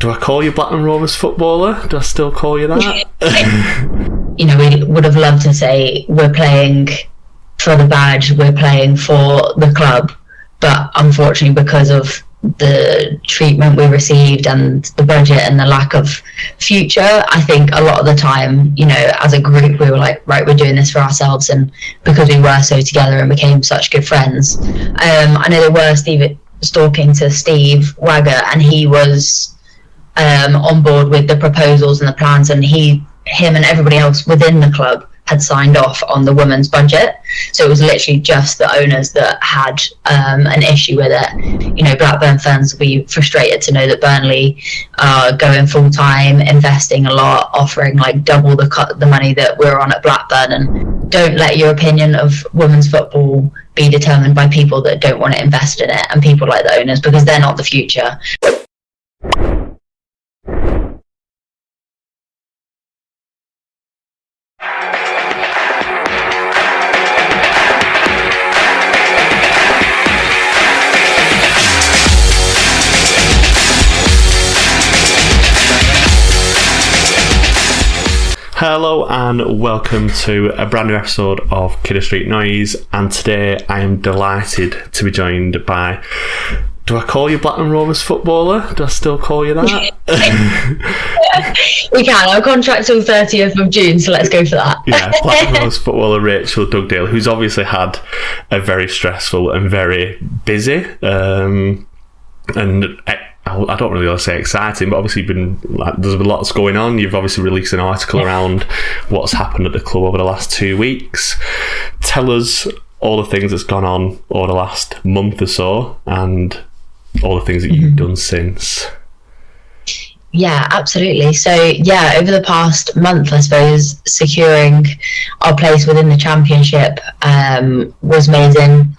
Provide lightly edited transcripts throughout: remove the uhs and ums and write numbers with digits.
do I call you Blackburn Rovers footballer? Do I still call you that? You know, we would have loved to say we're playing for the badge, we're playing for the club, but unfortunately because of the treatment we received and the budget and the lack of future, I think a lot of the time, you know, as a group we were like, right, we're doing this for ourselves, and because we were so together and became such good friends. I know they were talking to Steve Wagger, and he was on board with the proposals and the plans, and him and everybody else within the club had signed off on the women's budget. So it was literally just the owners that had an issue with it. You know, Blackburn fans will be frustrated to know that Burnley are going full time, investing a lot, offering like double the money that we're on at Blackburn. And don't let your opinion of women's football be determined by people that don't want to invest in it and people like the owners, because they're not the future. Hello and welcome to a brand new episode of Kidder Street Noise, and today I am delighted to be joined by, do I call you Blackburn Rovers footballer? Do I still call you that? We can. Our contract's till 30th of June, so let's go for that. Yeah, Blackburn Rovers footballer Rachel Dugdale, who's obviously had a very stressful and very busy and I don't really want to say exciting, but obviously there's been lots going on. You've obviously released an article around what's happened at the club over the last 2 weeks. Tell us all the things that's gone on over the last month or so, and all the things that you've done since. Yeah, absolutely. So yeah, over the past month, I suppose, securing our place within the championship was amazing.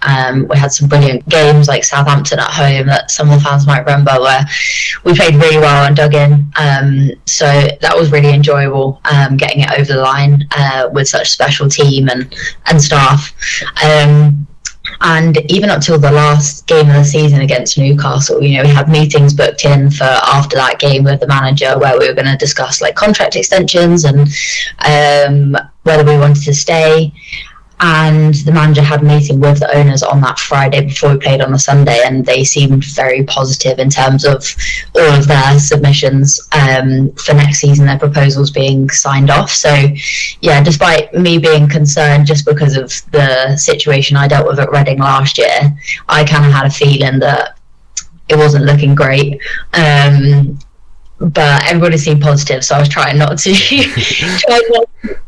We had some brilliant games like Southampton at home that some of the fans might remember, where we played really well and dug in. So that was really enjoyable, getting it over the line with such a special team and staff. And even up till the last game of the season against Newcastle, you know, we had meetings booked in for after that game with the manager where we were going to discuss like contract extensions and whether we wanted to stay. And the manager had a meeting with the owners on that Friday before we played on the Sunday, and they seemed very positive in terms of all of their submissions for next season, their proposals being signed off. So yeah, despite me being concerned just because of the situation I dealt with at Reading last year, I kind of had a feeling that it wasn't looking great. But everybody seemed positive, so I was trying not to be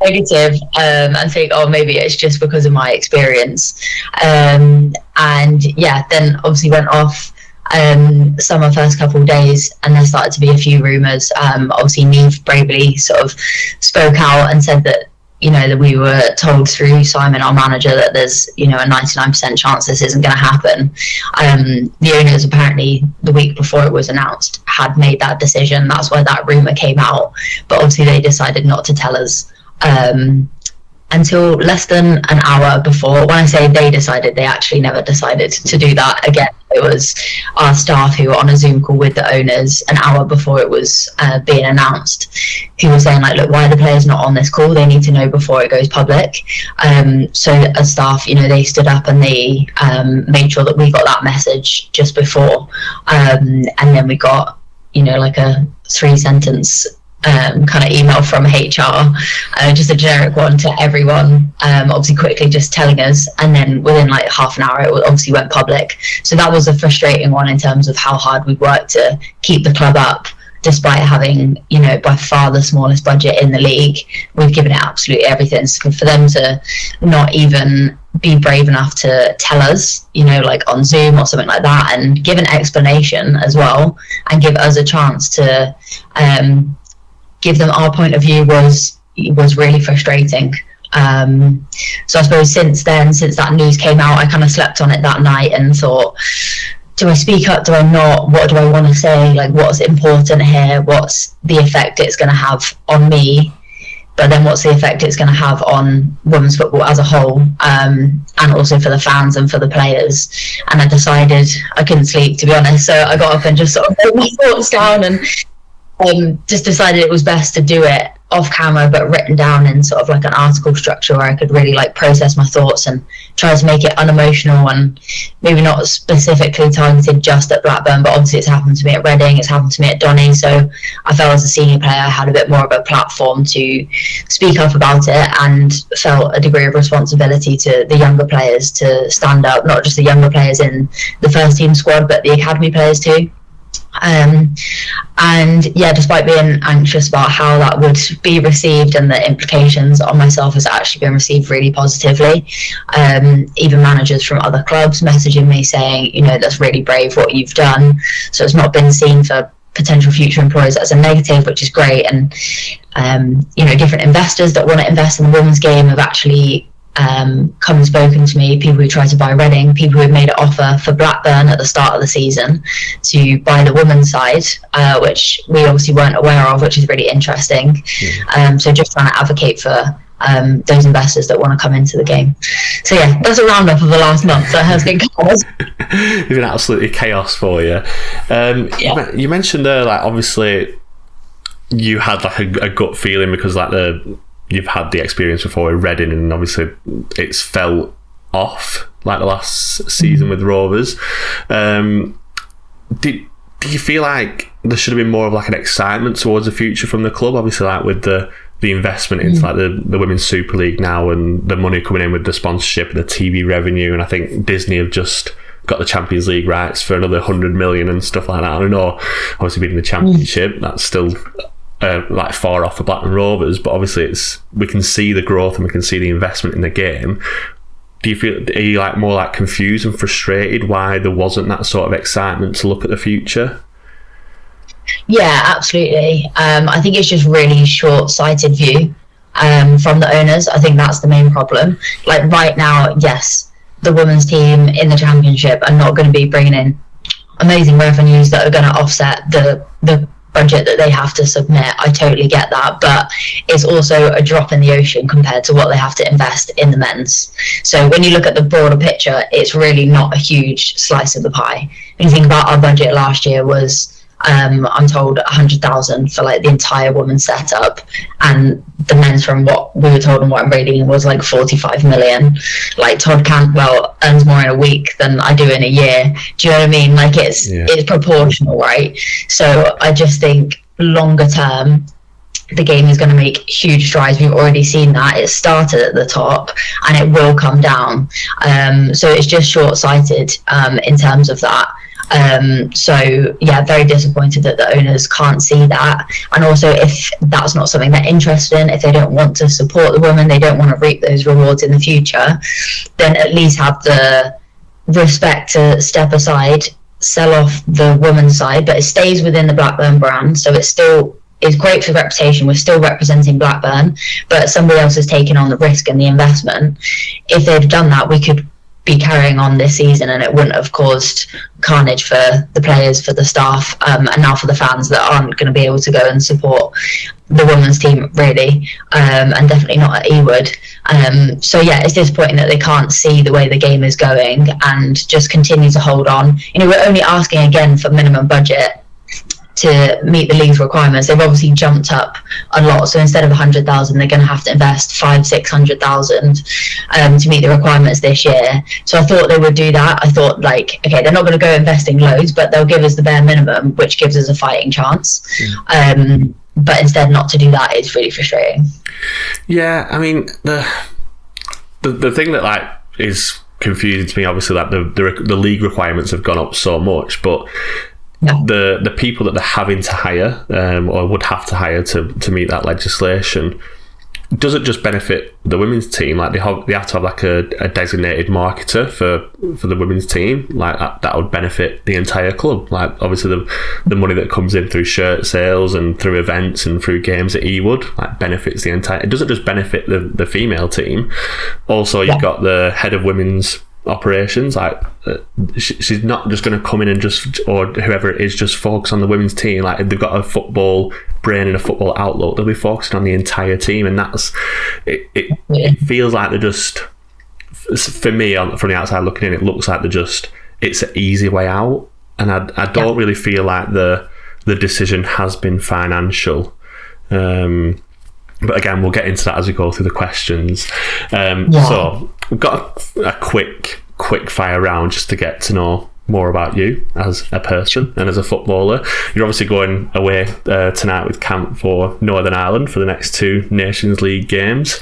negative and think, oh, maybe it's just because of my experience. And yeah, then obviously went off summer first couple of days, and there started to be a few rumours. Obviously, Neve bravely sort of spoke out and said that, you know, that we were told through Simon, our manager, that there's, you know, a 99% chance this isn't going to happen. The owners apparently the week before it was announced had made that decision. That's why that rumour came out. But obviously they decided not to tell us until less than an hour before. When I say they decided, they actually never decided to do that again. It was our staff who were on a Zoom call with the owners an hour before it was being announced, who were saying like, look, why are the players not on this call? They need to know before it goes public. So as staff, you know, they stood up and they made sure that we got that message just before. And then we got, you know, like a 3-sentence kind of email from HR, just a generic one to everyone, obviously quickly just telling us, and then within like half an hour it obviously went public. So that was a frustrating one in terms of how hard we'd worked to keep the club up despite having, you know, by far the smallest budget in the league. We've given it absolutely everything. So for them to not even be brave enough to tell us, you know, like on Zoom or something like that, and give an explanation as well and give us a chance to give them our point of view was really frustrating. So I suppose since then, since that news came out, I kind of slept on it that night and thought, do I speak up, do I not, what do I want to say, like what's important here, what's the effect it's going to have on me, but then what's the effect it's going to have on women's football as a whole, and also for the fans and for the players. And I decided I couldn't sleep, to be honest, so I got up and just sort of wrote my thoughts down and just decided it was best to do it off camera, but written down in sort of like an article structure where I could really like process my thoughts and try to make it unemotional and maybe not specifically targeted just at Blackburn, but obviously it's happened to me at Reading, it's happened to me at Donny, so I felt as a senior player I had a bit more of a platform to speak up about it, and felt a degree of responsibility to the younger players to stand up, not just the younger players in the first team squad, but the academy players too. And yeah, despite being anxious about how that would be received and the implications on myself, has actually been received really positively. Even managers from other clubs messaging me saying, you know, that's really brave what you've done. So it's not been seen for potential future employers as a negative, which is great. And you know, different investors that want to invest in the women's game have actually come and spoken to me, people who tried to buy Reading, people who made an offer for Blackburn at the start of the season to buy the women's side, which we obviously weren't aware of, which is really interesting. So just trying to advocate for those investors that want to come into the game. So yeah, that's a roundup of the last month. So it has been chaos. It's been absolutely chaos for you. You mentioned there, like, obviously you had like a gut feeling because like you've had the experience before with Reading, and obviously it's fell off like the last season with Rovers. Do you feel like there should have been more of like an excitement towards the future from the club? Obviously, like with the investment into like the Women's Super League now, and the money coming in with the sponsorship and the TV revenue, and I think Disney have just got the Champions League rights for another 100 million and stuff like that. I don't know, obviously being the Championship, that's still like far off for Blackburn Rovers, but obviously we can see the growth and we can see the investment in the game. Are you like more like confused and frustrated why there wasn't that sort of excitement to look at the future? Yeah, absolutely. I think it's just really short-sighted view from the owners. I think that's the main problem. Like right now, yes, the women's team in the Championship are not going to be bringing in amazing revenues that are going to offset the budget that they have to submit. I totally get that, but it's also a drop in the ocean compared to what they have to invest in the men's. So when you look at the broader picture, it's really not a huge slice of the pie. When you think about our budget last year was I'm told 100,000 for like the entire women's setup, and the men's, from what we were told and what I'm reading, was like 45 million. Like Todd Cantwell earns more in a week than I do in a year. Do you know what I mean? Like it's proportional, right? So I just think longer term the game is going to make huge strides. We've already seen that. It started at the top and it will come down. So it's just short-sighted in terms of that. So yeah, very disappointed that the owners can't see that. And also, if that's not something they're interested in, if they don't want to support the women, they don't want to reap those rewards in the future, then at least have the respect to step aside, sell off the women's side, but it stays within the Blackburn brand. So it still is great for reputation. We're still representing Blackburn, but somebody else is taking on the risk and the investment. If they'd done that, we could be carrying on this season and it wouldn't have caused carnage for the players, for the staff, and now for the fans that aren't going to be able to go and support the women's team, really, and definitely not at Ewood. So yeah, it's disappointing that they can't see the way the game is going and just continue to hold on. You know, we're only asking again for minimum budget to meet the league's requirements. They've obviously jumped up a lot, so instead of 100,000 they're going to have to invest 500,000-600,000 to meet the requirements this year. So I thought they would do that. I thought, like, okay, they're not going to go investing loads, but they'll give us the bare minimum, which gives us a fighting chance. But instead not to do that is really frustrating. Yeah, I mean, the thing that like is confusing to me, obviously, that the league requirements have gone up so much, but the people that they're having to hire or would have to hire to meet that legislation, does it just benefit the women's team? Like they have to have like a designated marketer for the women's team, like that would benefit the entire club. Like obviously the money that comes in through shirt sales and through events and through games at Ewood, like benefits the entire. It doesn't just benefit the female team. Also, you've got the head of women's operations, like she's not just going to come in and just, or whoever it is, just focus on the women's team. Like if they've got a football brain and a football outlook, they'll be focusing on the entire team, and that's it feels like they're just, for me from the outside looking in, it looks like it's an easy way out, and I don't really feel like they're the decision has been financial. But again, we'll get into that as we go through the questions. So we've got a quick fire round just to get to know more about you as a person and as a footballer. You're obviously going away tonight with camp for Northern Ireland for the next 2 Nations League games.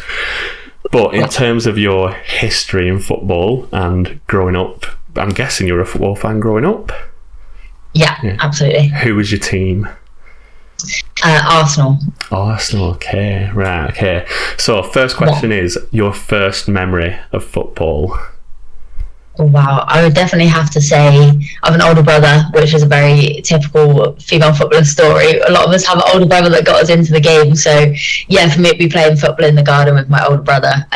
But in terms of your history in football and growing up, I'm guessing you're a football fan growing up? Yeah, absolutely. Who was your team? Arsenal. Arsenal, okay. Right, okay. So first question is your first memory of football. Oh, wow. I would definitely have to say I have an older brother, which is a very typical female footballer story. A lot of us have an older brother that got us into the game. So, yeah, for me, it'd be playing football in the garden with my older brother.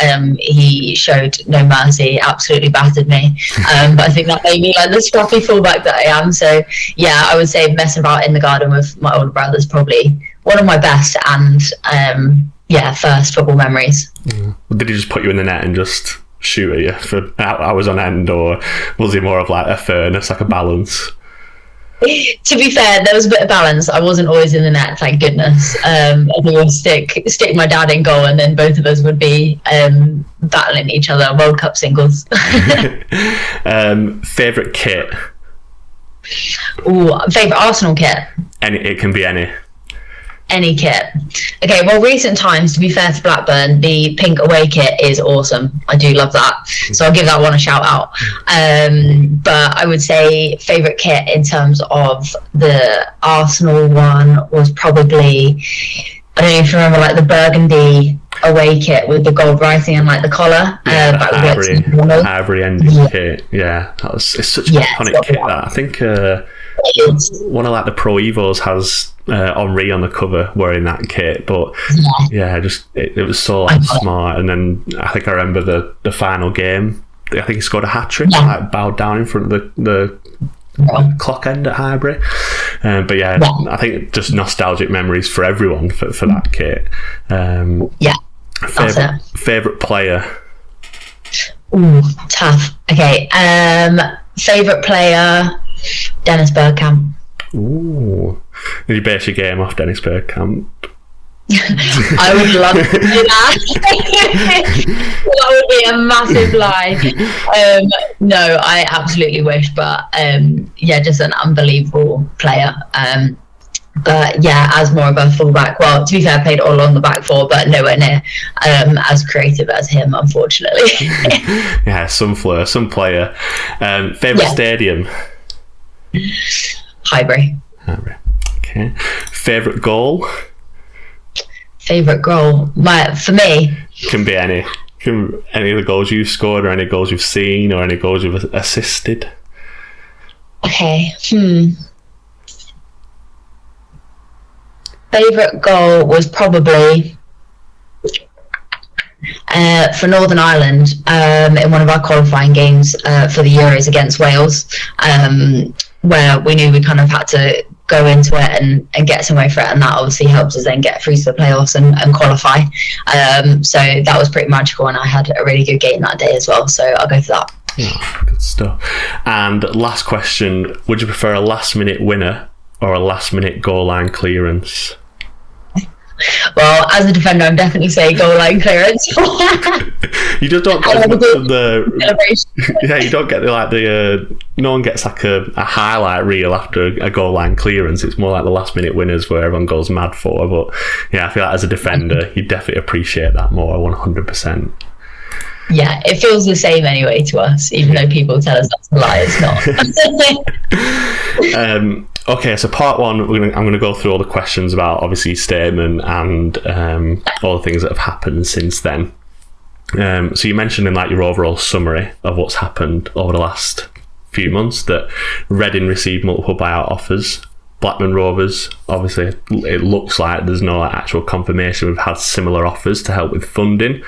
He showed no mercy, absolutely battered me. But I think that made me like the scrappy fullback that I am. So, yeah, I would say messing about in the garden with my older brother is probably one of my best and, first football memories. Did he just put you in the net and just shoot at you for hours on end, or was it more of like a fairness, like a balance? To be fair, there was a bit of balance. I wasn't always in the net, thank goodness. I think we'd stick my dad in goal, and then both of us would be battling each other. World Cup singles. Favourite kit? Ooh, favourite Arsenal kit? It can be any kit. Okay, well, recent times, to be fair to Blackburn, the pink away kit is awesome. I do love that. So I'll give that one a shout out. But I would say favourite kit in terms of the Arsenal one was probably, I don't know if you remember, like the burgundy away kit with the gold writing and like the collar. Ivory ending kit. Yeah, it's such an iconic kit that I think one of like the Pro Evos has Henri on the cover wearing that kit, but it was so smart. And then I think I remember the final game, I think he scored a hat-trick, like bowed down in front of the clock end at Highbury. I think just nostalgic memories for everyone for that kit. Favourite player? Ooh, tough. Okay, favourite player, Dennis Bergkamp. Ooh, did you base your game off Dennis Bergkamp? I would love to do that. That would be a massive lie. No, I absolutely wish, but just an unbelievable player. But yeah, as more of a fullback, well, to be fair, I played all along the back four, but nowhere near as creative as him, unfortunately. Yeah, some flair, some player. Favourite stadium? Highbury. Okay. Favourite goal? Favourite goal? For me? Can be any. Any of the goals you've scored, or any goals you've seen, or any goals you've assisted? Okay. Favourite goal was probably for Northern Ireland in one of our qualifying games for the Euros against Wales, where we knew we kind of had to go into it and get some way for it, and that obviously helps us then get through to the playoffs and qualify. So that was pretty magical, and I had a really good game that day as well, so I'll go for that. Oh, good stuff. And last question, would you prefer a last minute winner or a last minute goal line clearance? Well, as a defender, I'm definitely saying goal line clearance. You just don't get the celebration. You don't get no one gets like a highlight reel after a goal line clearance. It's more like the last minute winners where everyone goes mad for. But yeah, I feel like as a defender, you definitely appreciate that more, 100%. Yeah, it feels the same anyway to us, even though people tell us that's a lie. It's not. Okay, so part one, I'm going to go through all the questions about obviously your statement and all the things that have happened since then. So you mentioned in like your overall summary of what's happened over the last few months that Reading received multiple buyout offers. Blackburn Rovers, obviously, it looks like there's no actual confirmation we've had similar offers to help with funding.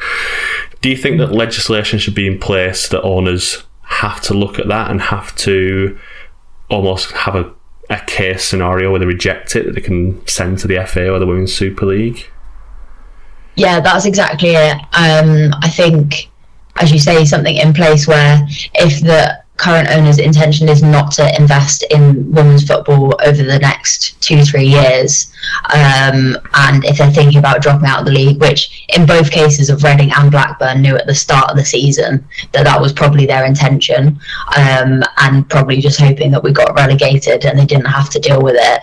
Do you think that legislation should be in place that owners have to look at that and have to almost have a case scenario where they reject it that they can send to the FA or the Women's Super League? Yeah, that's exactly it. I think, as you say, something in place where if the current owner's intention is not to invest in women's football over the next 2-3 years, and if they're thinking about dropping out of the league, which in both cases of Reading and Blackburn knew at the start of the season that was probably their intention, and probably just hoping that we got relegated and they didn't have to deal with it.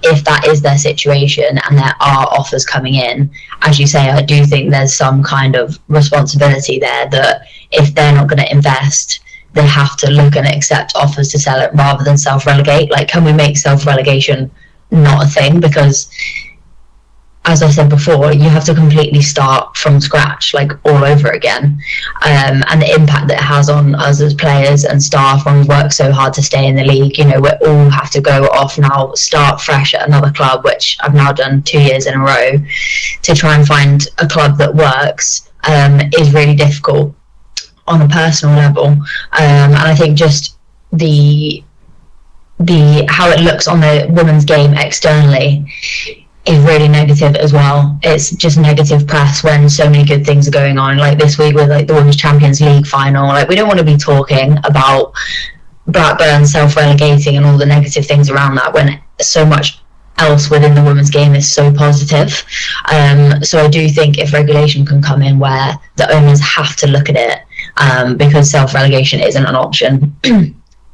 If that is their situation and there are offers coming in, as you say, I do think there's some kind of responsibility there that if they're not going to invest, they have to look and accept offers to sell it rather than self-relegate. Like, can we make self-relegation not a thing? Because, as I said before, you have to completely start from scratch, like all over again. And the impact that it has on us as players and staff when we work so hard to stay in the league, you know, we all have to go off now, start fresh at another club, which I've now done 2 years in a row, to try and find a club that works, is really difficult on a personal level. And I think just the how it looks on the women's game externally is really negative as well. It's just negative press when so many good things are going on, like this week with like the Women's Champions League final. Like, we don't want to be talking about Blackburn self-relegating and all the negative things around that when so much else within the women's game is so positive. So I do think if regulation can come in where the owners have to look at it, because self-relegation isn't an option.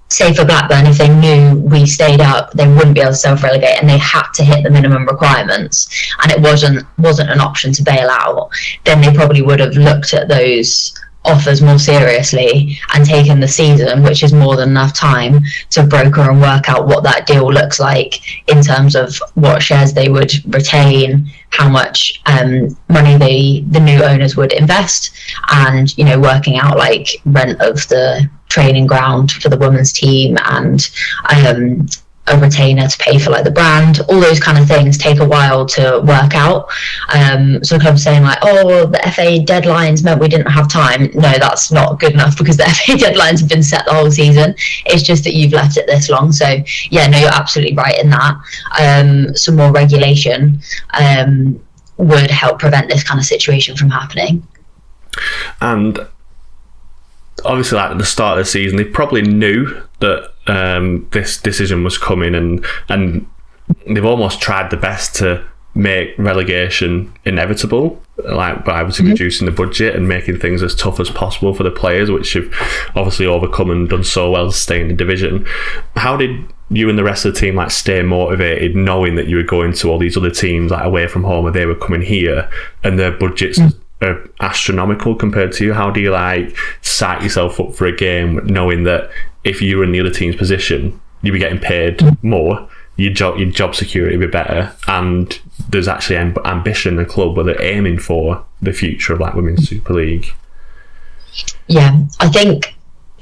Say for Blackburn, if they knew we stayed up, they wouldn't be able to self-relegate and they had to hit the minimum requirements and it wasn't an option to bail out, then they probably would have looked at those offers more seriously and taken the season, which is more than enough time, to broker and work out what that deal looks like in terms of what shares they would retain, how much money the new owners would invest, and, you know, working out like rent of the training ground for the women's team and a retainer to pay for like the brand. All those kind of things take a while to work out. So clubs saying like, oh, the FA deadlines meant we didn't have time. No, that's not good enough, because the FA deadlines have been set the whole season. It's just that you've left it this long. So yeah, no, you're absolutely right in that. Some more regulation would help prevent this kind of situation from happening. And obviously, like at the start of the season, they probably knew that this decision was coming, and they've almost tried the best to make relegation inevitable, like by obviously reducing the budget and making things as tough as possible for the players, which have obviously overcome and done so well to stay in the division. How did you and the rest of the team like stay motivated, knowing that you were going to all these other teams like away from home, and they were coming here and their budgets are astronomical compared to you? How do you like set yourself up for a game knowing that if you were in the other team's position, you'd be getting paid more, your job security would be better, and there's actually ambition in the club where they're aiming for the future of like Women's Super League? Yeah, I think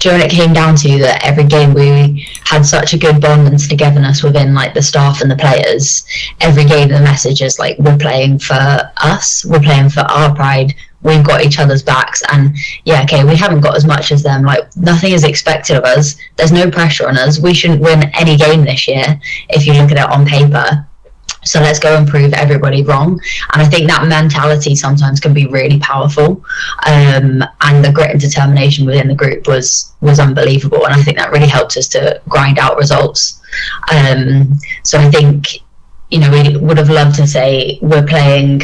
when it came down to that, every game we had such a good bond and togetherness within like the staff and the players. Every game the message is like, we're playing for us, we're playing for our pride, we've got each other's backs. And yeah, okay, we haven't got as much as them, like nothing is expected of us, there's no pressure on us, we shouldn't win any game this year if you look at it on paper, so let's go and prove everybody wrong. And I think that mentality sometimes can be really powerful, and the grit and determination within the group was unbelievable, and I think that really helped us to grind out results. So I think, you know, we would have loved to say we're playing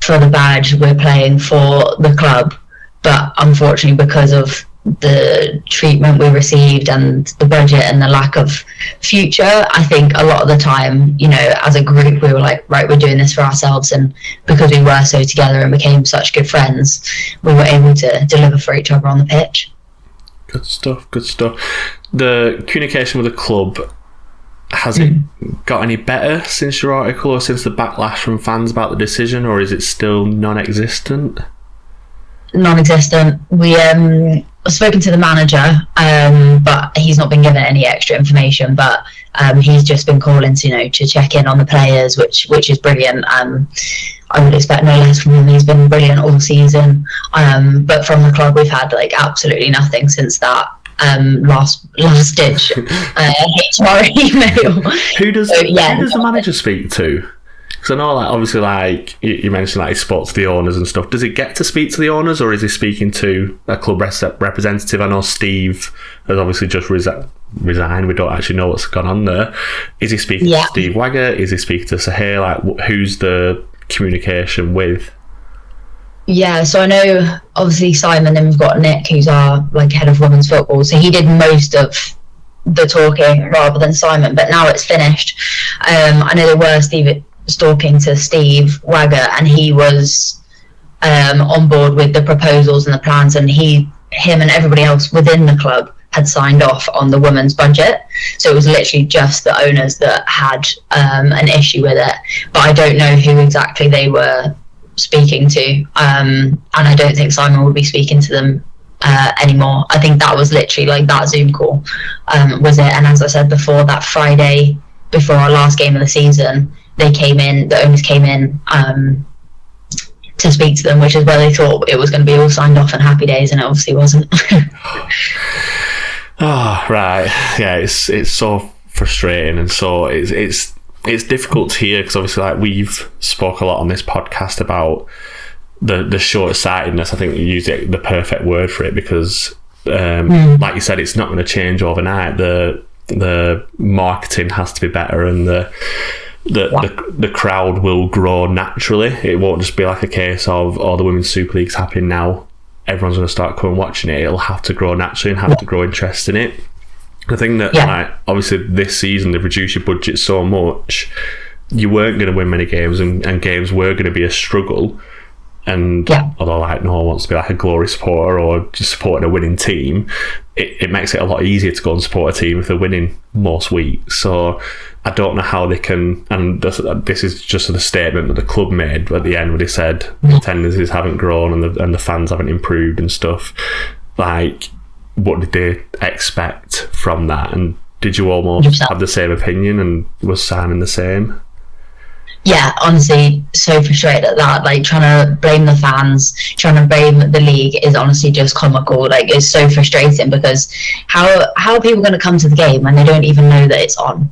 for the badge, we're playing for the club, but unfortunately, because of the treatment we received and the budget and the lack of future, I think a lot of the time, you know, as a group we were like, right, we're doing this for ourselves, and because we were so together and became such good friends, we were able to deliver for each other on the pitch. Good stuff. The communication with the club, has it got any better since your article or since the backlash from fans about the decision, or is it still non-existent? We I've spoken to the manager, but he's not been given any extra information, but he's just been calling to, you know, to check in on the players, which is brilliant. I would expect no less from him. He's been brilliant all season, but from the club we've had like absolutely nothing since that last ditch HR email. Who does the manager speak to? Because I know, like, obviously, like you mentioned, like he spoke to the owners and stuff. Does he get to speak to the owners, or is he speaking to a club representative? I know Steve has obviously just resigned. We don't actually know what's gone on there. Is he speaking to Steve Wagger? Is he speaking to Sahir? Like, who's the communication with? Yeah, so I know obviously Simon, then we've got Nick, who's our like head of women's football. So he did most of the talking rather than Simon, but now it's finished. I know they were talking to Steve Wagger, and he was on board with the proposals and the plans, and him and everybody else within the club had signed off on the women's budget. So it was literally just the owners that had an issue with it, but I don't know who exactly they were speaking to, and I don't think Simon will be speaking to them anymore. I think that was literally like that Zoom call was it. And as I said before, that Friday before our last game of the season, the owners came in to speak to them, which is where they thought it was going to be all signed off and happy days, and it obviously wasn't. Oh, right. Yeah, it's so frustrating, and so it's difficult to hear, because obviously, like, we've spoke a lot on this podcast about the short-sightedness. I think you used the perfect word for it, because like you said, it's not going to change overnight. The marketing has to be better, and the crowd will grow naturally. It won't just be like a case of, the Women's Super League's happening now, everyone's going to start coming watching it. It'll have to grow naturally and have to grow interest in it. The thing that, like, obviously this season they've reduced your budget so much, you weren't going to win many games, and games were going to be a struggle. And although, like, no one wants to be like a glory supporter or just supporting a winning team, it makes it a lot easier to go and support a team if they're winning most weeks. So I don't know how they can, and this is just the statement that the club made at the end, where they said attendances haven't grown and the fans haven't improved and stuff. Like, what did they expect from that? And did you almost have the same opinion, and was Simon the same? Yeah, honestly, so frustrated at that. Like, trying to blame the fans, trying to blame the league is honestly just comical. Like, it's so frustrating, because how are people going to come to the game when they don't even know that it's on?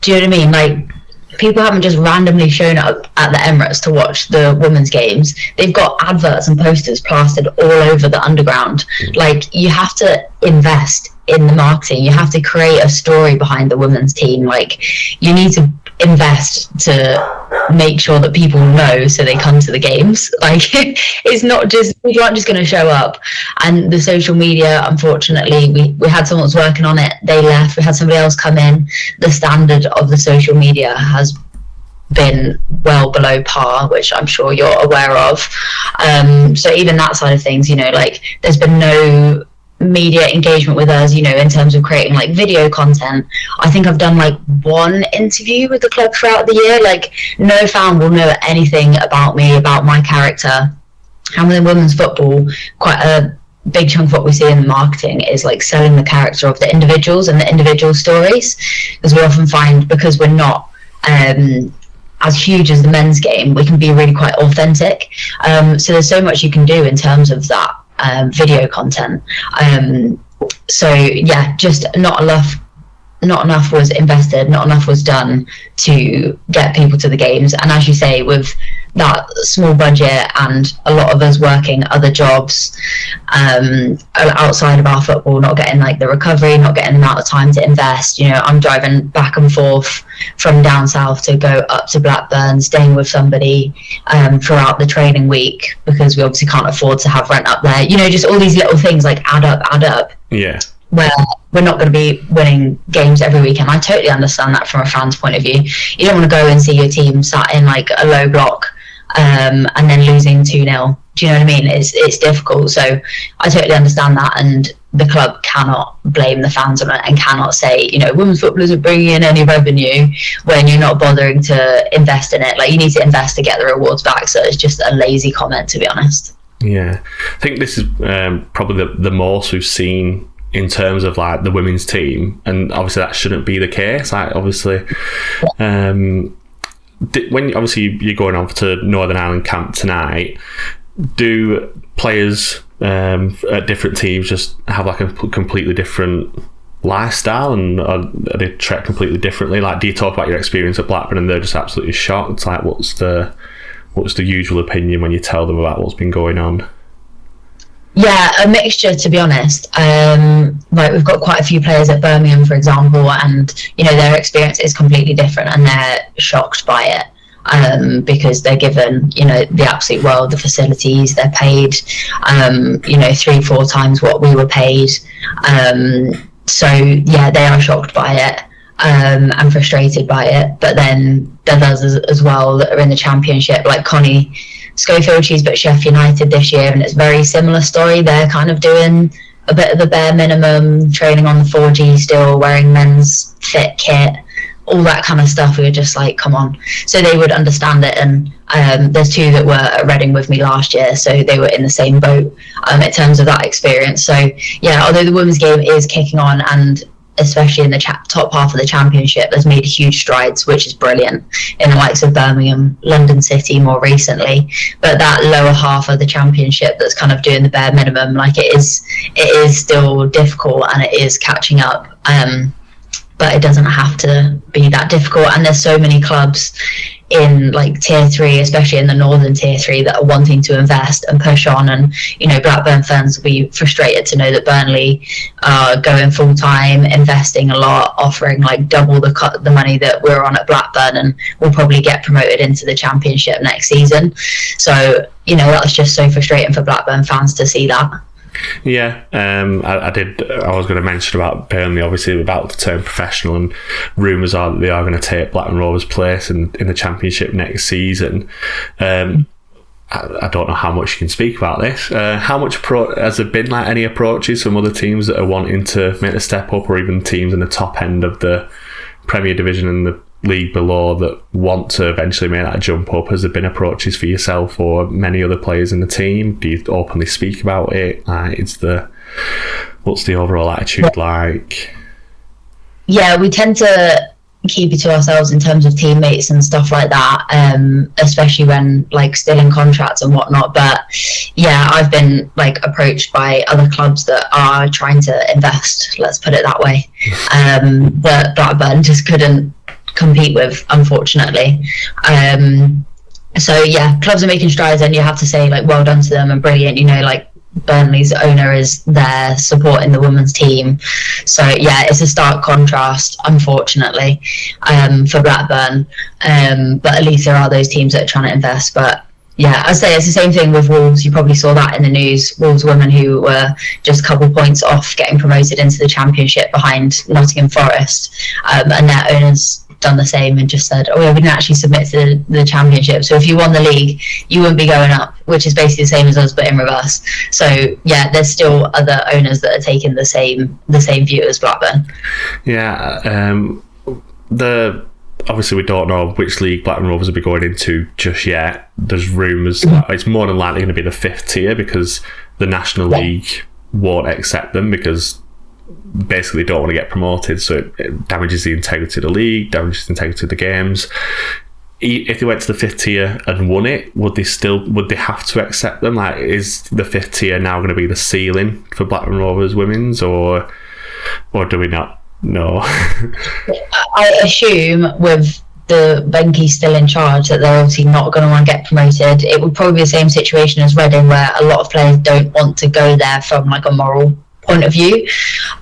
Do you know what I mean? Like, people haven't just randomly shown up at the Emirates to watch the women's games. They've got adverts and posters plastered all over the underground. Like, you have to invest in the marketing. You have to create a story behind the women's team. Like, you need to invest to make sure that people know, so they come to the games. Like, it's not just, people aren't just going to show up. And the social media, unfortunately, we had someone that was working on it, they left, we had somebody else come in. The standard of the social media has been well below par, which I'm sure you're aware of. So even that side of things, you know, like, there's been no media engagement with us, you know, in terms of creating like video content. I think I've done like one interview with the club throughout the year. Like, no fan will know anything about me, about my character. And within women's football, quite a big chunk of what we see in the marketing is like selling the character of the individuals and the individual stories, because we often find, because we're not as huge as the men's game, we can be really quite authentic. So there's so much you can do in terms of that video content. So yeah, just not enough was invested, not enough was done to get people to the games. And as you say, with that small budget and a lot of us working other jobs outside of our football, not getting like the recovery, not getting the amount of time to invest. You know, I'm driving back and forth from down south to go up to Blackburn, staying with somebody throughout the training week, because we obviously can't afford to have rent up there. You know, just all these little things like add up. Yeah. Where we're not going to be winning games every weekend. I totally understand that from a fan's point of view. You don't want to go and see your team sat in like a low block and then losing 2-0. Do you know what I mean? It's difficult. So I totally understand that, and the club cannot blame the fans on it, and cannot say, you know, women's football isn't bringing in any revenue when you're not bothering to invest in it. Like, you need to invest to get the rewards back. So it's just a lazy comment, to be honest. Yeah, I think this is probably the most we've seen in terms of like the women's team, and obviously that shouldn't be the case. Like, obviously, when obviously you're going off to Northern Ireland camp tonight, do players at different teams just have like a completely different lifestyle, and are they treat completely differently? Like, do you talk about your experience at Blackburn and they're just absolutely shocked? Like, what's the usual opinion when you tell them about what's been going on? Yeah, a mixture, to be honest. Like, we've got quite a few players at Birmingham, for example, and their experience is completely different, and they're shocked by it. Because they're given, the absolute world, the facilities, they're paid, 3-4 times what we were paid. So yeah, they are shocked by it, and frustrated by it. But then there's others as well that are in the Championship, like Connie Schofield. She's at Sheffield United this year, and it's a very similar story. They're kind of doing a bit of the bare minimum, training on the 4G still, wearing men's fit kit, all that kind of stuff. We were just like, come on. So they would understand it. And there's two that were at Reading with me last year, so they were in the same boat in terms of that experience. So yeah, although the women's game is kicking on, and especially in the top half of the Championship, there's made huge strides, which is brilliant, in the likes of Birmingham, London City more recently. But that lower half of the Championship that's kind of doing the bare minimum, like, it is still difficult, and it is catching up. But it doesn't have to be that difficult. And there's so many clubs in like tier 3, especially in the northern tier 3, that are wanting to invest and push on. And Blackburn fans will be frustrated to know that Burnley are going full time, investing a lot, offering like double the money that we're on at Blackburn, and we'll probably get promoted into the Championship next season. So that's just so frustrating for Blackburn fans to see that. Yeah, I was going to mention about Burnley, obviously, about to turn professional, and rumours are that they are going to take Blackburn Rovers' place in the Championship next season. I don't know how much you can speak about this. How much has there been like any approaches from other teams that are wanting to make the step up, or even teams in the top end of the Premier Division and the league below that want to eventually make that jump up? Has there been approaches for yourself or many other players in the team? Do you openly speak about it? What's the overall attitude like? Yeah, we tend to keep it to ourselves in terms of teammates and stuff like that, especially when like still in contracts and whatnot. But yeah, I've been like approached by other clubs that are trying to invest, let's put it that way, that Blackburn just couldn't compete with, unfortunately. So yeah, clubs are making strides, and you have to say like well done to them, and brilliant. Like Burnley's owner is there supporting the women's team. So yeah, it's a stark contrast, unfortunately, for Blackburn. But at least there are those teams that are trying to invest. But yeah, I'd say it's the same thing with Wolves. You probably saw that in the news. Wolves women who were just a couple points off getting promoted into the Championship behind Nottingham Forest, and their owners done the same and just said, oh yeah, we didn't actually submit to the Championship, so if you won the league you wouldn't be going up, which is basically the same as us but in reverse. So yeah, there's still other owners that are taking the same view as Blackburn. Yeah, obviously we don't know which league Blackburn Rovers will be going into just yet. There's rumours that it's more than likely going to be the 5th tier, because the National League won't accept them, because basically don't want to get promoted, so it damages the integrity of the league, damages the integrity of the games. If they went to the 5th tier and won it, would they have to accept them? Like, is the 5th tier now going to be the ceiling for Blackburn Rovers women's, or do we not know? I assume with the Benke still in charge that they're obviously not going to want to get promoted. It would probably be the same situation as Reading, where a lot of players don't want to go there from like a moral point of view.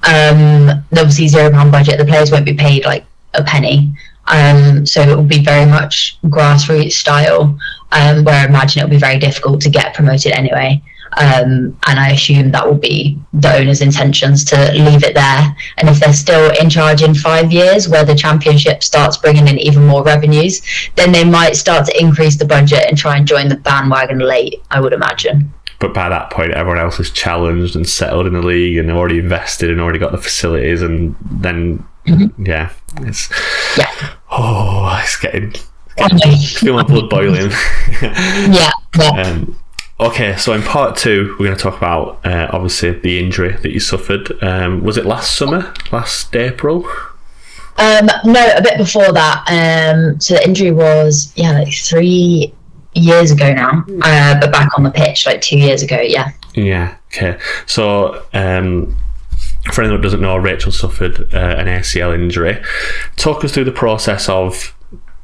Obviously £0 budget, the players won't be paid like a penny, so it will be very much grassroots style, where I imagine it will be very difficult to get promoted anyway. And I assume that will be the owner's intentions, to leave it there. And if they're still in charge in 5 years, where the Championship starts bringing in even more revenues, then they might start to increase the budget and try and join the bandwagon late, I would imagine. But by that point, everyone else is challenged and settled in the league and already invested and already got the facilities, and then it's getting feel my blood boiling. yeah. Okay, so in part 2, we're going to talk about obviously the injury that you suffered. Was it last April? No, a bit before that. So the injury was like 3 years ago now, but back on the pitch like 2 years ago. Yeah, okay. So For anyone who doesn't know, Rachel suffered an ACL injury. Talk us through the process of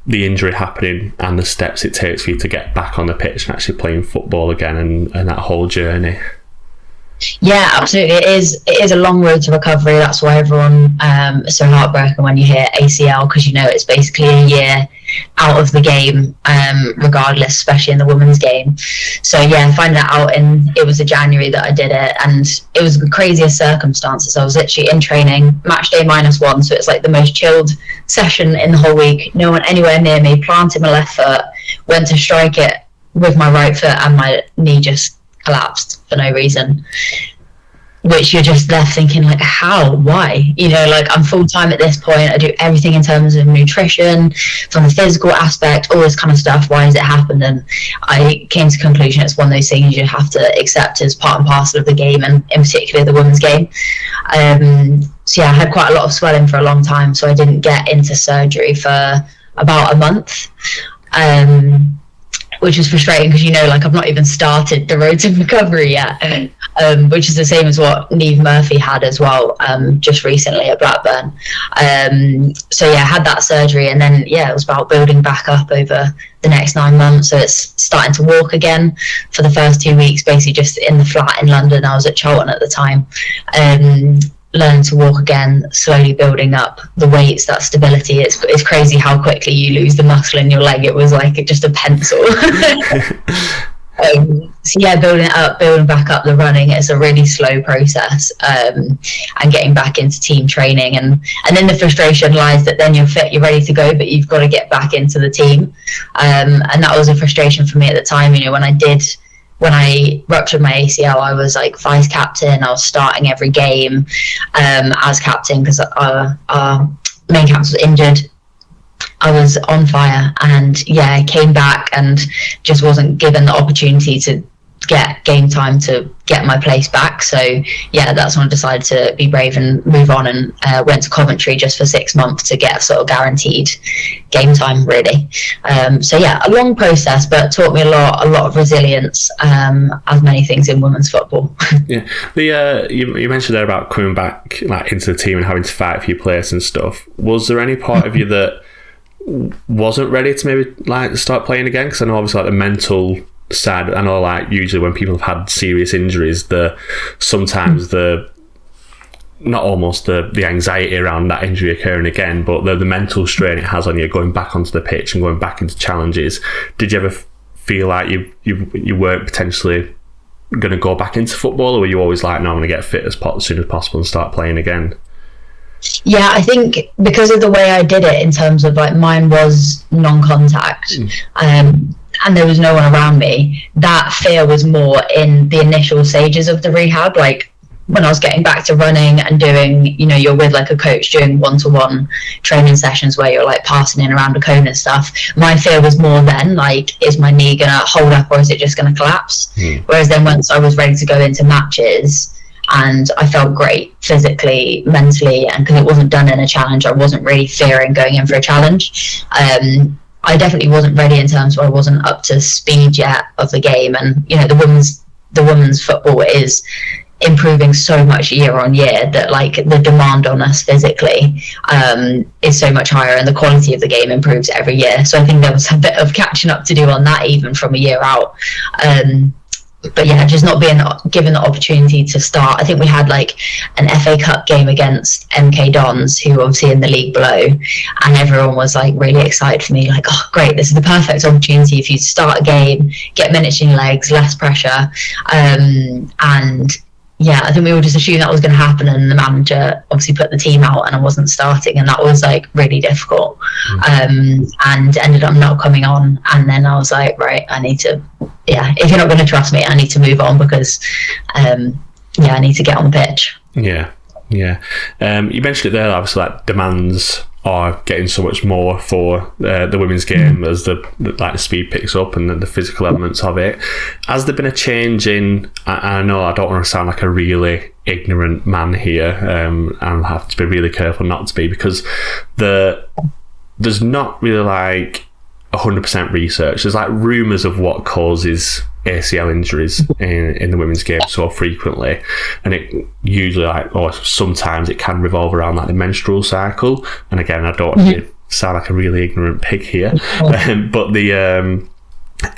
the injury happening and the steps it takes for you to get back on the pitch and actually playing football again, and that whole journey. Yeah, absolutely. It is a long road to recovery. That's why everyone is so heartbroken when you hear ACL, because it's basically a year out of the game, regardless, especially in the women's game. So finding that out, and it was in January that I did it, and it was the craziest circumstances. I was literally in training, match day -1, so it's like the most chilled session in the whole week. No one anywhere near me. Planted my left foot, went to strike it with my right foot, and my knee just collapsed for no reason, which you're just left thinking, like, how, why? I'm full-time at this point. I do everything in terms of nutrition, from the physical aspect, all this kind of stuff. Why has it happened? And I came to the conclusion it's one of those things you have to accept as part and parcel of the game, and in particular the women's game. I had quite a lot of swelling for a long time, so I didn't get into surgery for about a month, which was frustrating because I've not even started the road to recovery yet, which is the same as what Neve Murphy had as well, just recently at Blackburn. I had that surgery, and then it was about building back up over the next 9 months. So it's starting to walk again for the first 2 weeks, basically just in the flat in London. I was at Charlton at the time. Learning to walk again, slowly building up the weights, that stability. It's crazy how quickly you lose the muscle in your leg. It was like just a pencil. Building it up, building back up the running, it's a really slow process, and getting back into team training, and then the frustration lies that then you're fit, you're ready to go, but you've got to get back into the team, and that was a frustration for me at the time. When I ruptured my ACL, I was like vice captain. I was starting every game as captain because our main captain was injured. I was on fire, and I came back and just wasn't given the opportunity to get game time to get my place back. So that's when I decided to be brave and move on, and went to Coventry just for 6 months to get sort of guaranteed game time, really. A long process, but taught me a lot of resilience, as many things in women's football. You mentioned there about coming back like into the team and having to fight for your place and stuff. Was there any part of you that wasn't ready to maybe like start playing again? Because I know obviously like the mental side, I know like usually when people have had serious injuries, sometimes the anxiety around that injury occurring again, but the mental strain it has on you going back onto the pitch and going back into challenges. Did you ever feel like you weren't potentially going to go back into football, or were you always like, no, I'm going to get fit as soon as possible and start playing again? Yeah, I think because of the way I did it, in terms of like mine was non-contact, and there was no one around me, that fear was more in the initial stages of the rehab. Like when I was getting back to running and doing, you're with like a coach doing one-to-one training sessions where you're like passing in around a cone and stuff. My fear was more then like, is my knee gonna hold up or is it just gonna collapse? Whereas then once I was ready to go into matches, and I felt great physically, mentally, and because it wasn't done in a challenge, I wasn't really fearing going in for a challenge. I definitely wasn't ready in terms of I wasn't up to speed yet of the game, and the women's football is improving so much year on year that like the demand on us physically is so much higher, and the quality of the game improves every year. So I think there was a bit of catching up to do on that, even from a year out. But just not being given the opportunity to start. I think we had like an FA Cup game against MK Dons, who obviously in the league below, and everyone was like really excited for me, like, oh great, this is the perfect opportunity for you to start a game, get minutes in your legs, less pressure, and I think we all just assumed that was going to happen, and the manager obviously put the team out and I wasn't starting, and that was like really difficult, and ended up not coming on. And then I was like, right, I need to, if you're not going to trust me, I need to move on, because I need to get on the pitch. You mentioned it there, obviously like demands are getting so much more for the women's game as the speed picks up and the physical elements of it. Has there been a change in, I know I don't want to sound like a really ignorant man here, and I have to be really careful not to be, because there's not really like 100% research. There's like rumours of what causes ACL injuries in the women's game so frequently, and it usually sometimes it can revolve around like the menstrual cycle. And again, I don't want to sound like a really ignorant pig here, but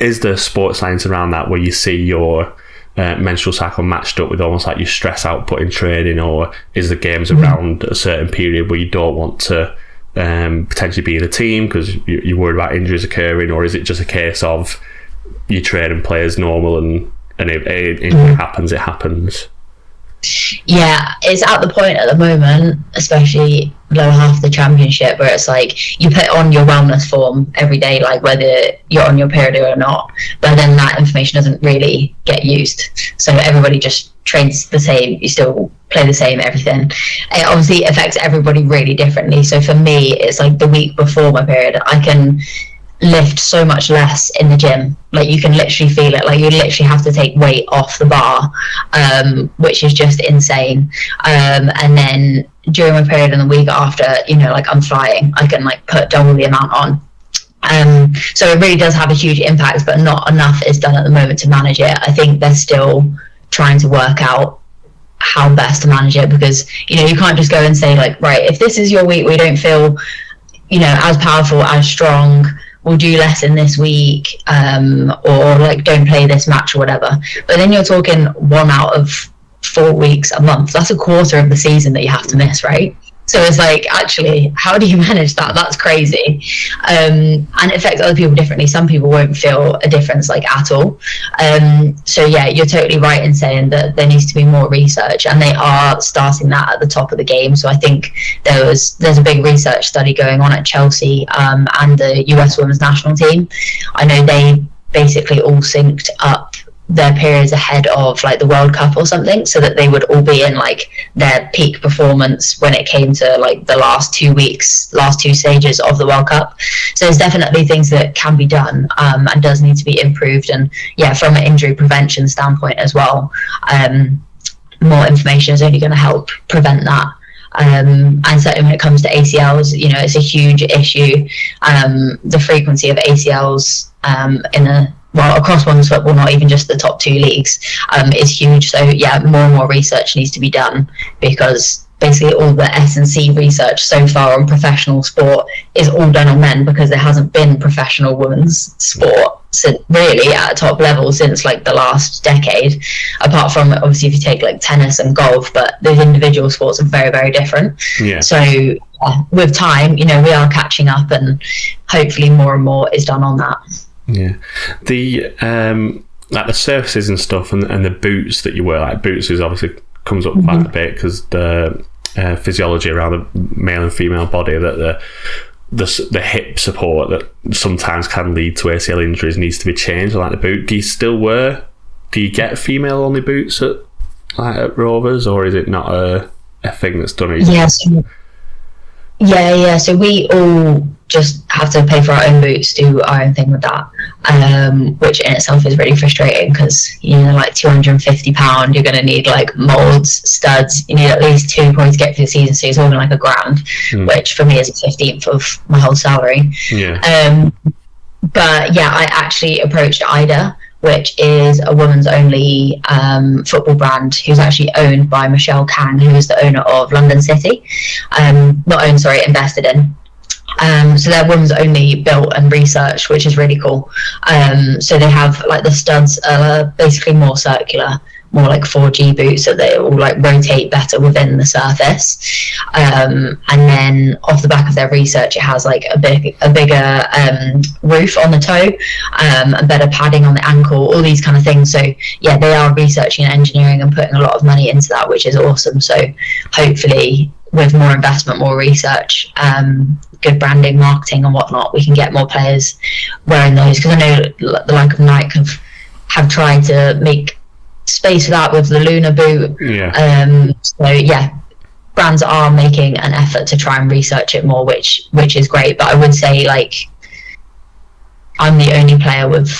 is there sports science around that where you see your menstrual cycle matched up with almost like your stress output in training, or is the games around a certain period where you don't want to potentially be in a team because you're worried about injuries occurring, or is it just a case of you train and play as normal, and if it happens, it happens? Yeah, it's at the point at the moment, especially lower half of the championship, where it's like you put on your wellness form every day, like whether you're on your period or not, but then that information doesn't really get used. So everybody just trains the same, you still play the same, everything. It obviously affects everybody really differently. So for me, it's like the week before my period, I can lift so much less in the gym. Like you can literally feel it, like you literally have to take weight off the bar, which is just insane. And then during my period and the week after, like I'm flying, I can like put double the amount on. So it really does have a huge impact, but not enough is done at the moment to manage it. I think they're still trying to work out how best to manage it, because you can't just go and say like, right, if this is your week, we don't feel as powerful, as strong, we'll do less in this week, or like don't play this match or whatever. But then you're talking 1 out of 4 weeks a month. That's a quarter of the season that you have to miss, right? So it's like, actually, how do you manage that? That's crazy. And it affects other people differently. Some people won't feel a difference like at all. So yeah, you're totally right in saying that there needs to be more research, and they are starting that at the top of the game. So I think there's a big research study going on at Chelsea and the US women's national team. I know they basically all synced up their periods ahead of like the World Cup or something, so that they would all be in like their peak performance when it came to like the last 2 stages of the World Cup. So there's definitely things that can be done, and does need to be improved. And yeah, from an injury prevention standpoint as well, more information is only going to help prevent that. And certainly when it comes to ACLs, it's a huge issue. The frequency of ACLs across women's football, not even just the top 2 leagues, is huge. So yeah, more and more research needs to be done, because basically all the S&C research so far on professional sport is all done on men, because there hasn't been professional women's sport really at a top level since like the last decade, apart from obviously if you take like tennis and golf, but those individual sports are very, very different. Yeah. So with time, we are catching up, and hopefully more and more is done on that. Yeah, the like the surfaces and stuff, and the boots that you wear, like boots is obviously comes up quite a bit, because the physiology around the male and female body, that the hip support that sometimes can lead to ACL injuries needs to be changed. Like the boot, do you get female only boots at Rovers, or is it not a thing that's done? Yes. Yeah. So we all just have to pay for our own boots, do our own thing with that, which in itself is really frustrating, because like £250, you're going to need like molds, studs. You need at least 2 probably to get through the season, so you're talking like £1,000, which for me is a 15th of my whole salary. Yeah. But yeah, I actually approached Ida, which is a women's only football brand, who's actually owned by Michelle Kang, who is the owner of London City. Invested in. So they're women's only built and researched, which is really cool. So they have like the studs are basically more circular, more like 4G boots, so they all like rotate better within the surface. And then off the back of their research, it has like a bigger roof on the toe, and better padding on the ankle, all these kind of things. So yeah, they are researching and engineering and putting a lot of money into that, which is awesome. So hopefully with more investment, more research, good branding, marketing and whatnot, we can get more players wearing those, because I know the like of Nike have tried to make space for that with the Luna boot. So yeah, brands are making an effort to try and research it more, which is great. But I would say like I'm the only player with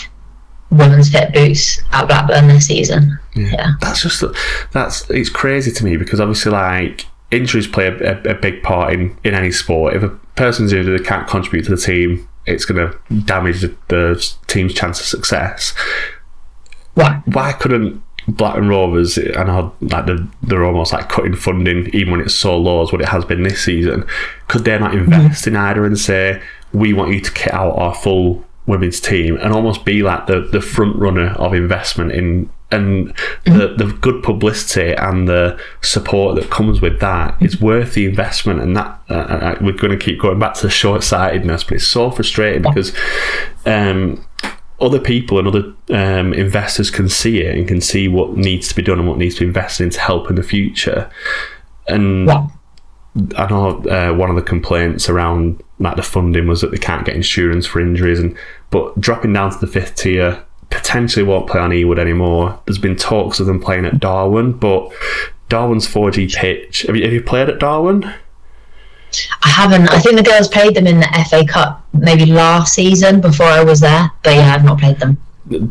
women's fit boots at Blackburn this season. Yeah. It's crazy to me, because obviously like injuries play a big part in any sport. If a person's injured, they can't contribute to the team, it's going to damage the team's chance of success. Why couldn't Blackburn Rovers, I know like they're almost like cutting funding even when it's so low as what it has been this season, could they not invest in either and say, we want you to kit out our full women's team, and almost be like the front runner of investment in, and the good publicity and the support that comes with that is worth the investment. And that we're going to keep going back to the short-sightedness, but it's so frustrating because other people and other investors can see it and can see what needs to be done and what needs to be invested in to help in the future. And I know one of the complaints around like the funding was that they can't get insurance for injuries, but dropping down to the 5th tier, potentially won't play on Ewood anymore. There's been talks of them playing at Darwin, but Darwin's 4G pitch. Have you played at Darwin? I haven't. I think the girls played them in the FA Cup maybe last season before I was there, but yeah, I've not played them.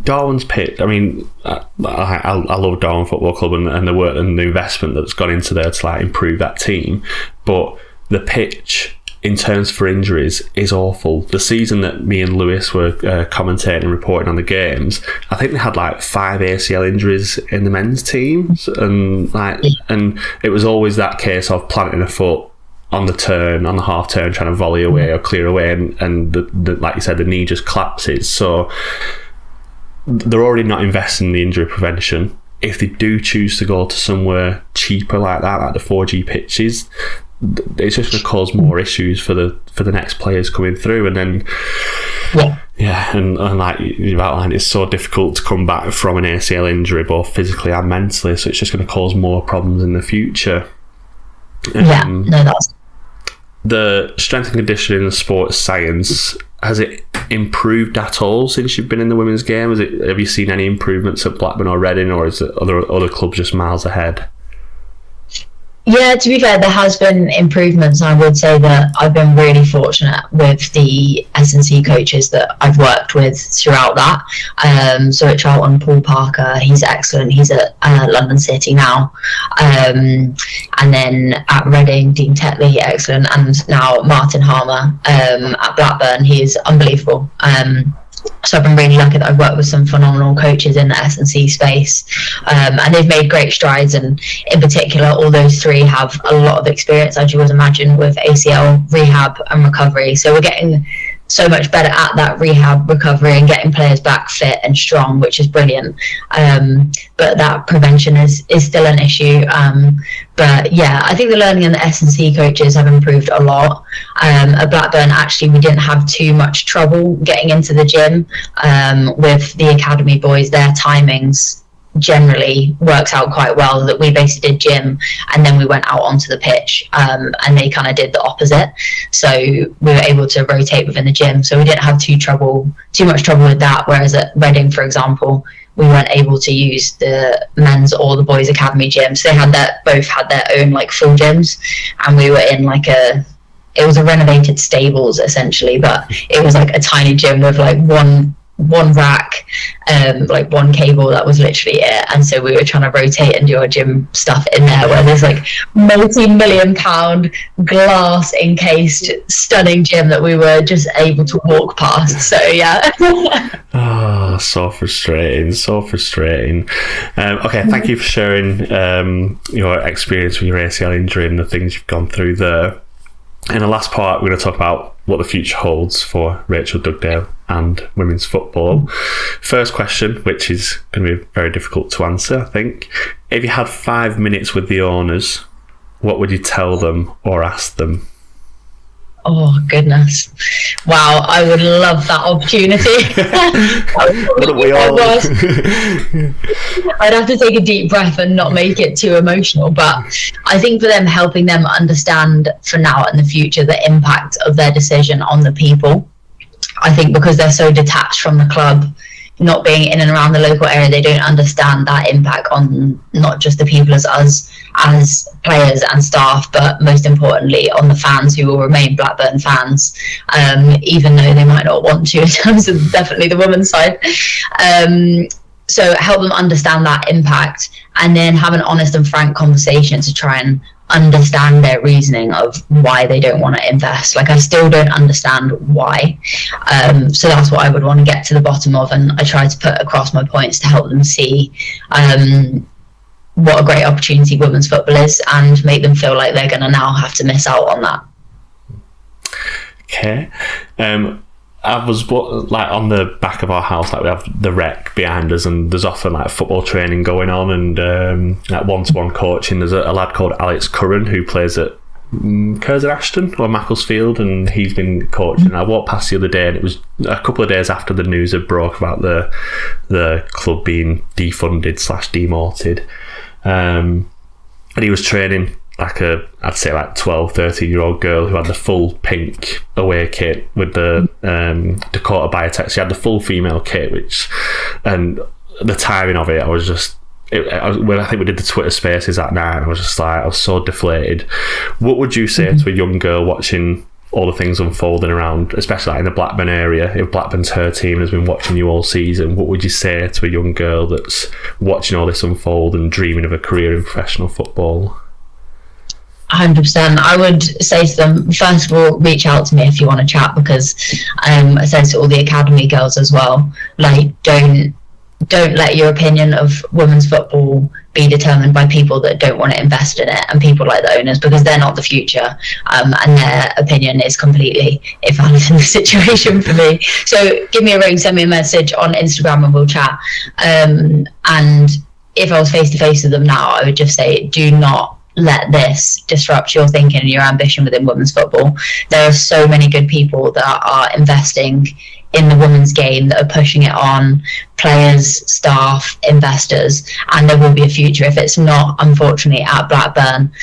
Darwin's pitch, I mean, I love Darwin Football Club and the work and the investment that's gone into there to like improve that team, but the pitch in terms for injuries is awful. The season that me and Lewis were commentating and reporting on the games, I think they had like 5 ACL injuries in the men's teams, and it was always that case of planting a foot on the turn, on the half turn, trying to volley away or clear away, and the like you said, the knee just collapses. So they're already not investing in the injury prevention. If they do choose to go to somewhere cheaper like that, like the 4G pitches, it's just going to cause more issues for the next players coming through. And then and like you've outlined, it's so difficult to come back from an ACL injury both physically and mentally, so it's just going to cause more problems in the future. The strength and conditioning and sports science, has it improved at all since you've been in the women's game? Have you seen any improvements at Blackburn or Reading, or is it other clubs just miles ahead? Yeah, to be fair, there has been improvements. I would say that I've been really fortunate with the S&C coaches that I've worked with throughout that. So at Charlton, Paul Parker, he's excellent. He's at London City now. And then at Reading, Dean Tetley, excellent. And now Martin Harmer at Blackburn, he is unbelievable. So I've been really lucky that I've worked with some phenomenal coaches in the S&C space, and they've made great strides. And in particular, all those three have a lot of experience, as you would imagine, with ACL rehab and recovery. So we're getting so much better at that rehab, recovery, and getting players back fit and strong, which is brilliant. But that prevention is still an issue. But yeah, I think the learning and the S&C coaches have improved a lot. At Blackburn, actually, we didn't have too much trouble getting into the gym with the academy boys. Their timings generally works out quite well, that we basically did gym and then we went out onto the pitch, and they kind of did the opposite, so we were able to rotate within the gym, so we didn't have too much trouble with that. Whereas at Reading, for example, we weren't able to use the men's or the boys academy gyms. They had both had their own like full gyms, and we were in like it was a renovated stables essentially, but it was like a tiny gym with like one rack, like one cable, that was literally it. And so we were trying to rotate and do our gym stuff in there, where there's like multi-million-pound glass encased stunning gym that we were just able to walk past. So yeah. Oh, so frustrating. Okay, thank you for sharing your experience with your ACL injury and the things you've gone through there. In the last part, we're going to talk about what the future holds for Rachel Dugdale and women's football. First question, which is going to be very difficult to answer, I think. If you had 5 minutes with the owners, what would you tell them or ask them? Oh, goodness. Wow, I would love that opportunity. Wouldn't we all? I'd have to take a deep breath and not make it too emotional, but I think for them, helping them understand for now and the future the impact of their decision on the people. I think because they're so detached from the club, not being in and around the local area, they don't understand that impact on not just the people as us as players and staff, but most importantly on the fans who will remain Blackburn fans, even though they might not want to, in terms of definitely the women's side. So help them understand that impact, and then have an honest and frank conversation to try and understand their reasoning of why they don't want to invest. Like, I still don't understand why. So that's what I would want to get to the bottom of, and I try to put across my points to help them see what a great opportunity women's football is, and make them feel like they're going to now have to miss out on that. Okay. I was like on the back of our house, like we have the rec behind us, and there's often like football training going on, and like one-to-one coaching. There's a lad called Alex Curran who plays at Curzon Ashton or Macclesfield, and he's been coaching. I walked past the other day, and it was a couple of days after the news had broke about the club being defunded / demoted, and he was training like I'd say like 12, 13-year-old girl who had the full pink away kit with the Dakota Biotech. She had the full female kit, and the timing of it, I was just, when I think we did the Twitter Spaces that night, I was just like, I was so deflated. What would you say to a young girl watching all the things unfolding around, especially like in the Blackburn area? If Blackburn's her team has been watching you all season, what would you say to a young girl that's watching all this unfold and dreaming of a career in professional football? 100%. I would say to them, first of all, reach out to me if you want to chat, because I said to all the academy girls as well, like, don't let your opinion of women's football be determined by people that don't want to invest in it, and people like the owners, because they're not the future, and their opinion is completely invalid in the situation for me. So give me a ring, send me a message on Instagram, and we'll chat. And if I was face to face with them now, I would just say, do not let this disrupt your thinking and your ambition within women's football. There are so many good people that are investing in the women's game, that are pushing it on, players, staff, investors, and there will be a future. If it's not, unfortunately, at Blackburn,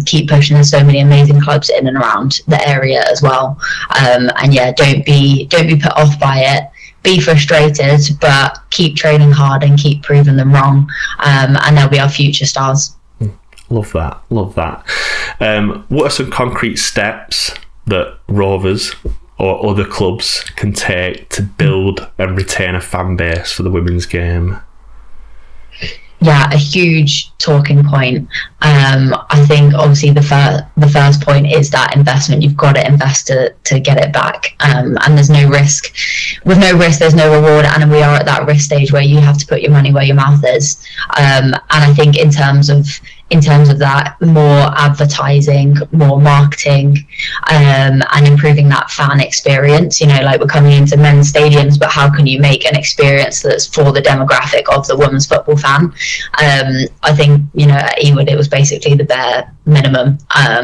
keep pushing. There's so many amazing clubs in and around the area as well. And yeah, don't be put off by it. Be frustrated, but keep training hard and keep proving them wrong, and they'll be our future stars. Love that. What are some concrete steps that Rovers or other clubs can take to build and retain a fan base for the women's game? Yeah, a huge talking point. I think obviously the first point is that investment. You've got to invest to get it back, and there's no risk. With no risk, there's no reward, and we are at that risk stage where you have to put your money where your mouth is. And I think in terms of that, more advertising, more marketing, and improving that fan experience. You know, like, we're coming into men's stadiums, but how can you make an experience that's for the demographic of the women's football fan? I think, you know, at Ewood, it was basically the bare minimum.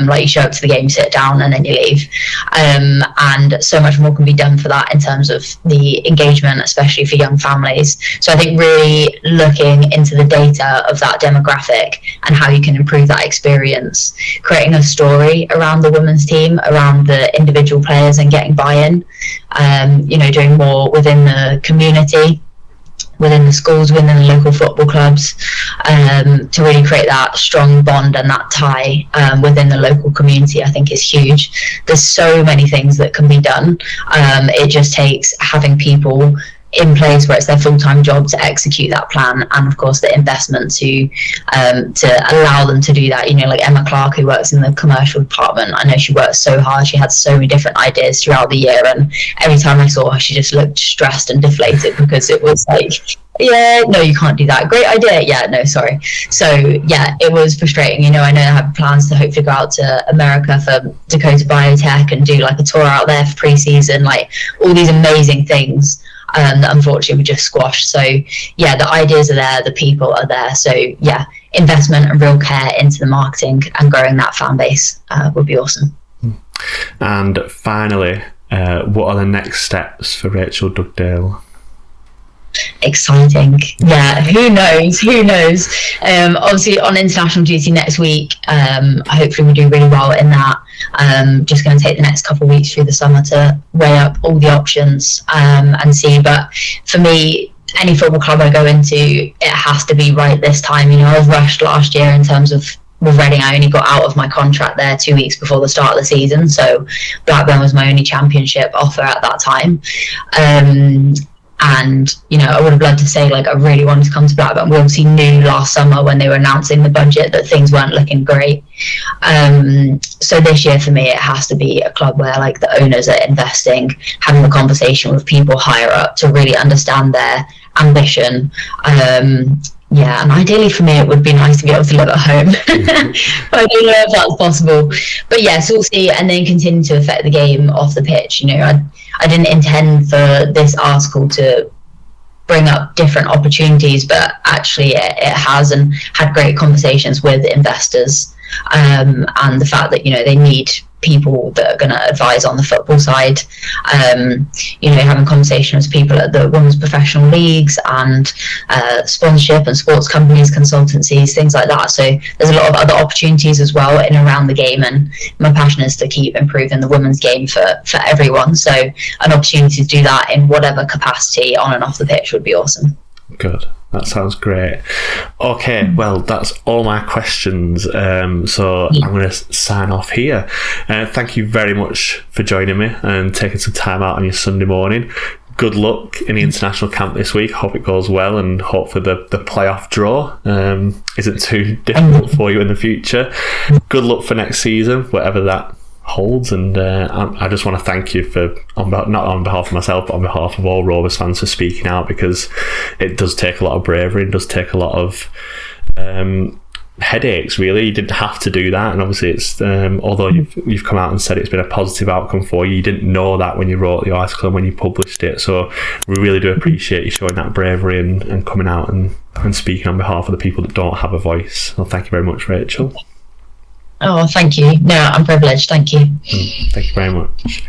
Like, you show up to the game, sit down, and then you leave. And so much more can be done for that in terms of the engagement, especially for young families. So I think really looking into the data of that demographic and how you can improve that experience, creating a story around the women's team, around the individual players, and getting buy-in, you know, doing more within the community, within the schools, within the local football clubs, to really create that strong bond and that tie within the local community, I think is huge. There's so many things that can be done. It just takes having people in place where it's their full-time job to execute that plan, and of course the investment to allow them to do that. You know, like Emma Clark, who works in the commercial department, I know she works so hard. She had so many different ideas throughout the year, and every time I saw her, she just looked stressed and deflated, because it was like, yeah, no, you can't do that. Great idea. Yeah, no, sorry. So yeah, it was frustrating. You know, I know I have plans to hopefully go out to America for Dakota Biotech and do like a tour out there for pre-season, like all these amazing things that unfortunately were just squashed. So yeah, the ideas are there, the people are there. So yeah, investment and real care into the marketing and growing that fan base would be awesome. And finally, what are the next steps for Rachel Dugdale? Exciting. Yeah, who knows? Obviously on international duty next week. Hopefully we do really well in that. Just going to take the next couple of weeks through the summer to weigh up all the options and see. But for me, any football club I go into, it has to be right this time. You know, I was rushed last year in terms of with Reading. I only got out of my contract there 2 weeks before the start of the season, so Blackburn was my only championship offer at that time. And, you know, I would have loved to say, like, I really wanted to come to Blackburn. We obviously knew last summer when they were announcing the budget that things weren't looking great. So this year for me, it has to be a club where, like, the owners are investing, having a conversation with people higher up to really understand their ambition. Yeah, and ideally for me, it would be nice to be able to live at home. But I don't know if that's possible. But yes, we'll see. And then continue to affect the game off the pitch. You know, I didn't intend for this article to bring up different opportunities, but actually it has, and had great conversations with investors. And the fact that, you know, they need people that are going to advise on the football side, you know, having conversations with people at the women's professional leagues and sponsorship and sports companies, consultancies, things like that. So there's a lot of other opportunities as well in and around the game, and my passion is to keep improving the women's game for everyone. So an opportunity to do that in whatever capacity on and off the pitch would be awesome. Good. That sounds great. Okay, well, that's all my questions. So I'm going to sign off here. Thank you very much for joining me and taking some time out on your Sunday morning. Good luck in the international camp this week. Hope it goes well, and hopefully the playoff draw isn't too difficult for you in the future. Good luck for next season, whatever that holds, and I just want to thank you for, not on behalf of myself, but on behalf of all Rovers fans, for speaking out, because it does take a lot of bravery, it does take a lot of headaches, really. You didn't have to do that, and obviously it's although you've come out and said it's been a positive outcome for you, you didn't know that when you wrote the article and when you published it. So we really do appreciate you showing that bravery and coming out and speaking on behalf of the people that don't have a voice. Well, thank you very much, Rachel. Oh, thank you. No, I'm privileged. Thank you. Thank you very much.